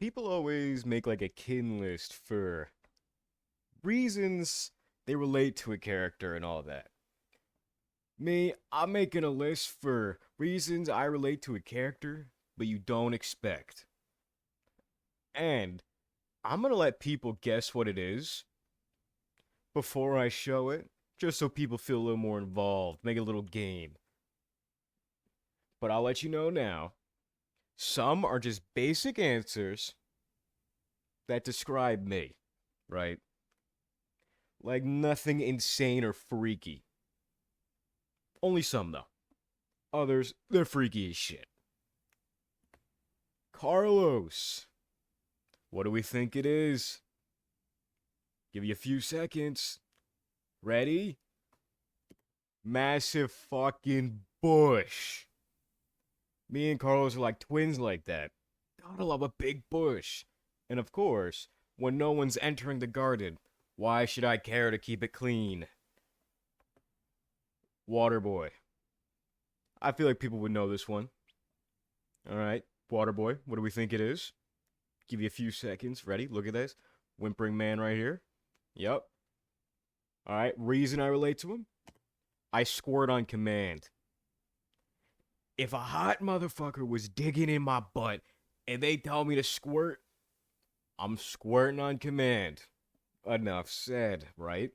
People always make like a kin list for reasons they relate to a character and all that. Me, I'm making a list for reasons I relate to a character, but you don't expect. And I'm gonna let people guess what it is before I show it, just so people feel a little more involved, make a little game. But I'll let you know now. Some are just basic answers that describe me, right? Like nothing insane or freaky. Only some, though. Others, they're freaky as shit. Carlos, what do we think it is? Give you a few seconds. Ready? Massive fucking bush. Me and Carlos are like twins like that. Gotta love a big bush. And of course, when no one's entering the garden, why should I care to keep it clean? Waterboy. I feel like people would know this one. Alright, Waterboy, what do we think it is? Give you a few seconds. Ready? Look at this. Whimpering man right here. Yep. Alright, reason I relate to him? I squirt on command. If a hot motherfucker was digging in my butt and they tell me to squirt, I'm squirting on command. Enough said, right?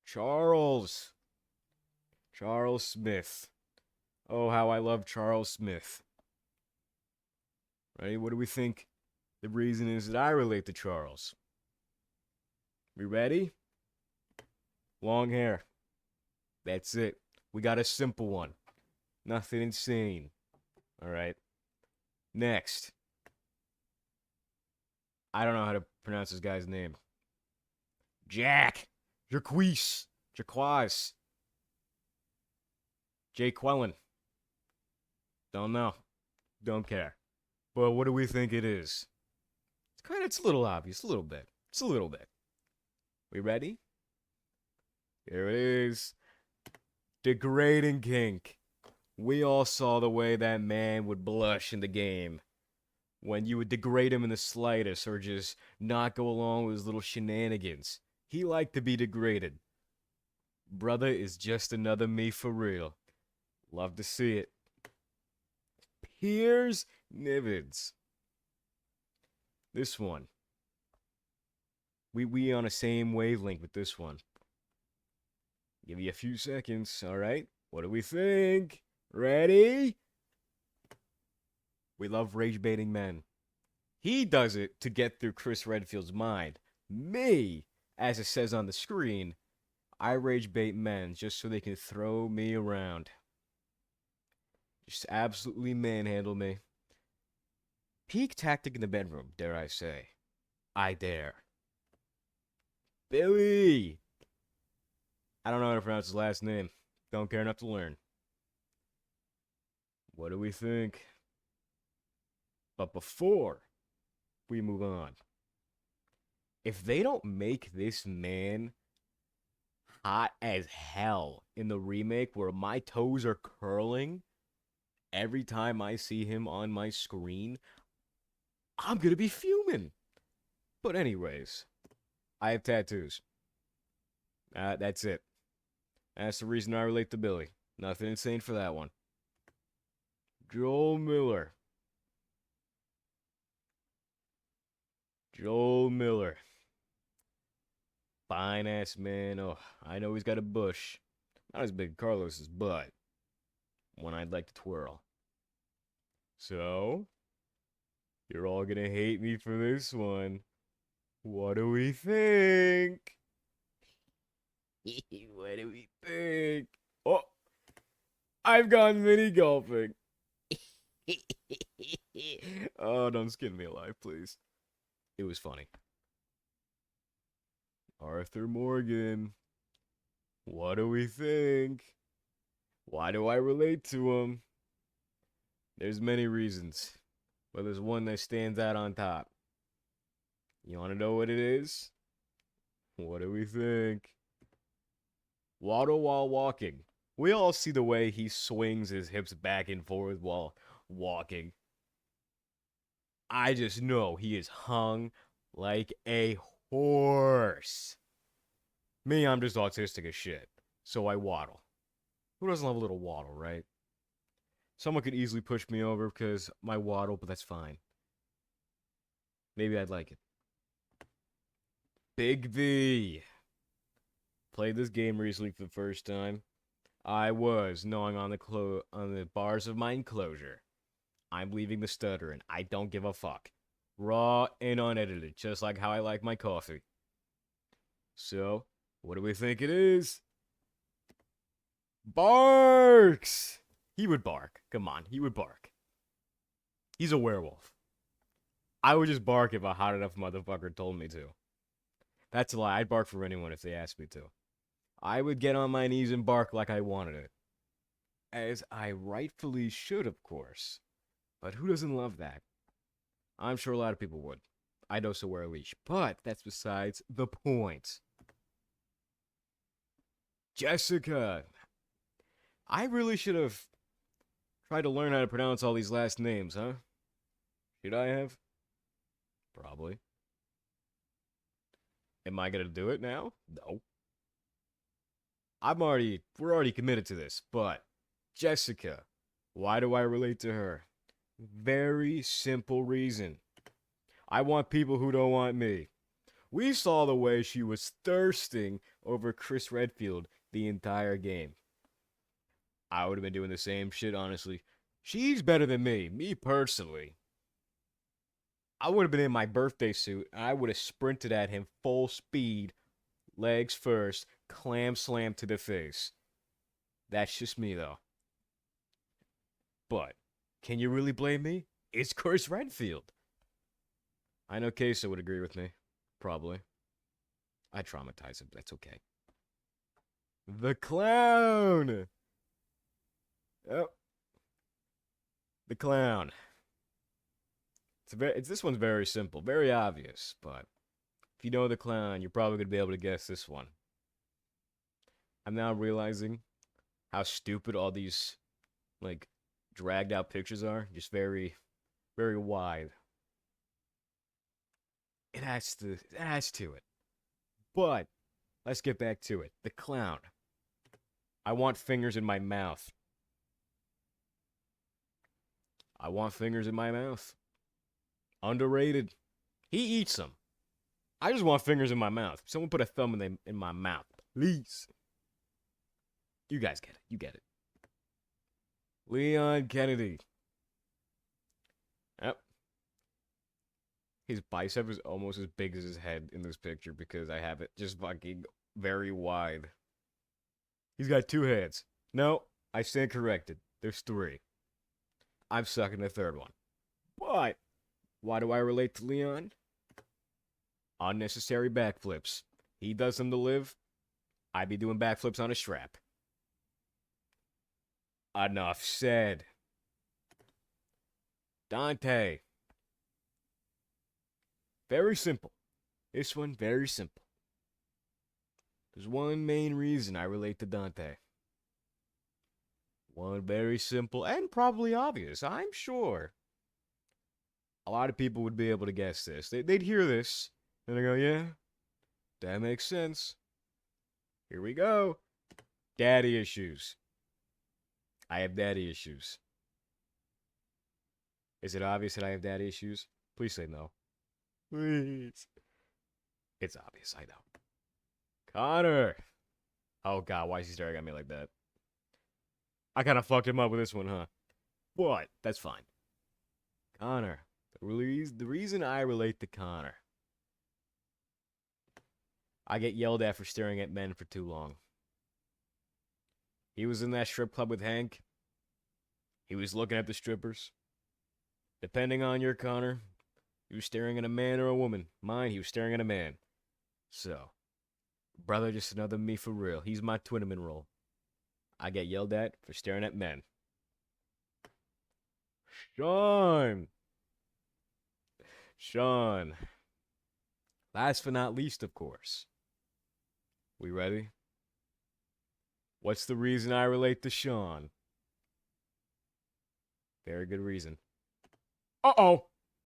Charles. Charles Smith. Oh, how I love Charles Smith. Ready? What do we think the reason is that I relate to Charles? We ready? Long hair. That's it. We got a simple one. Nothing insane. Alright. Next. I don't know how to pronounce this guy's name. Jack. Jaquez. Jaquaz. Jaquelin. Don't know. Don't care. But what do we think it is? It's a little obvious. A little bit. It's a little bit. We ready? Here it is. Degrading kink. We all saw the way that man would blush in the game when you would degrade him in the slightest or just not go along with his little shenanigans. He liked to be degraded. Brother is just another me for real. Love to see it. Piers Nivids. This one. We on the same wavelength with this one. Give you a few seconds, alright? What do we think? Ready? We love rage baiting men. He does it to get through Chris Redfield's mind. Me, as it says on the screen, I rage bait men just so they can throw me around. Just absolutely manhandle me. Peak tactic in the bedroom, dare I say. I dare. Billy! I don't know how to pronounce his last name. Don't care enough to learn. What do we think? But before we move on, if they don't make this man hot as hell in the remake where my toes are curling every time I see him on my screen, I'm gonna be fuming. But anyways, I have tattoos. That's it. That's the reason I relate to Billy. Nothing insane for that one. Joel Miller. Joel Miller. Fine ass man. Oh, I know he's got a bush. Not as big as Carlos's, but one I'd like to twirl. So, you're all gonna hate me for this one. What do we think? What do we think? Oh, I've gone mini golfing. Oh, don't skin me alive, please. It was funny. Arthur Morgan. What do we think? Why do I relate to him? There's many reasons, but there's one that stands out on top. You want to know what it is? What do we think? Waddle while walking. We all see the way he swings his hips back and forth while walking. I just know he is hung like a horse. Me, I'm just autistic as shit. So I waddle. Who doesn't love a little waddle, right? Someone could easily push me over because my waddle, but that's fine. Maybe I'd like it. Big V. Played this game recently for the first time. I was gnawing on the bars of my enclosure. I'm leaving the stutter and I don't give a fuck. Raw and unedited, just like how I like my coffee. So, what do we think it is? Barks! He would bark. Come on, he would bark. He's a werewolf. I would just bark if a hot enough motherfucker told me to. That's a lie. I'd bark for anyone if they asked me to. I would get on my knees and bark like I wanted it. As I rightfully should, of course. But who doesn't love that? I'm sure a lot of people would. I'd also wear a leash. But that's besides the point. Jessica. I really should have tried to learn how to pronounce all these last names, huh? Should I have? Probably. Am I gonna do it now? No. We're already committed to this, but Jessica, why do I relate to her? Very simple reason. I want people who don't want me. We saw the way she was thirsting over Chris Redfield the entire game. I would have been doing the same shit, honestly. She's better than me personally. I would have been in my birthday suit and I would have sprinted at him full speed, legs first, clam slam to the face. That's just me, though. But, can you really blame me? It's Chris Redfield. I know Queso would agree with me. Probably. I traumatize him, but that's okay. The clown! Oh. The clown. This one's very simple, very obvious, but if you know the clown, you're probably going to be able to guess this one. I'm now realizing how stupid all these, like, dragged out pictures are. Just very, very wide. It adds to it. But, let's get back to it. The clown. I want fingers in my mouth. I want fingers in my mouth. Underrated. He eats them. I just want fingers in my mouth. Someone put a thumb in my mouth, please. You guys get it. You get it. Leon Kennedy. Yep. His bicep is almost as big as his head in this picture because I have it just fucking very wide. He's got 2 heads. No, I stand corrected. There's 3. I'm stuck in the 3rd one. But, why do I relate to Leon? Unnecessary backflips. He does them to live. I'd be doing backflips on a strap. Enough said. Dante. Very simple. This one, very simple. There's one main reason I relate to Dante. One very simple and probably obvious, I'm sure. A lot of people would be able to guess this. They'd hear this, and they go, yeah, that makes sense. Here we go. Daddy issues. I have daddy issues. Is it obvious that I have daddy issues? Please say no. Please. It's obvious, I know. Connor. Oh, God, why is he staring at me like that? I kind of fucked him up with this one, huh? But, that's fine. Connor. The reason I relate to Connor. I get yelled at for staring at men for too long. He was in that strip club with Hank. He was looking at the strippers. Depending on your Connor, he was staring at a man or a woman. Mine, he was staring at a man. So, brother, just another me for real. He's my twinnerman role. I get yelled at for staring at men. Sean. Last but not least, of course. We ready? What's the reason I relate to Sean? Very good reason. Uh-oh.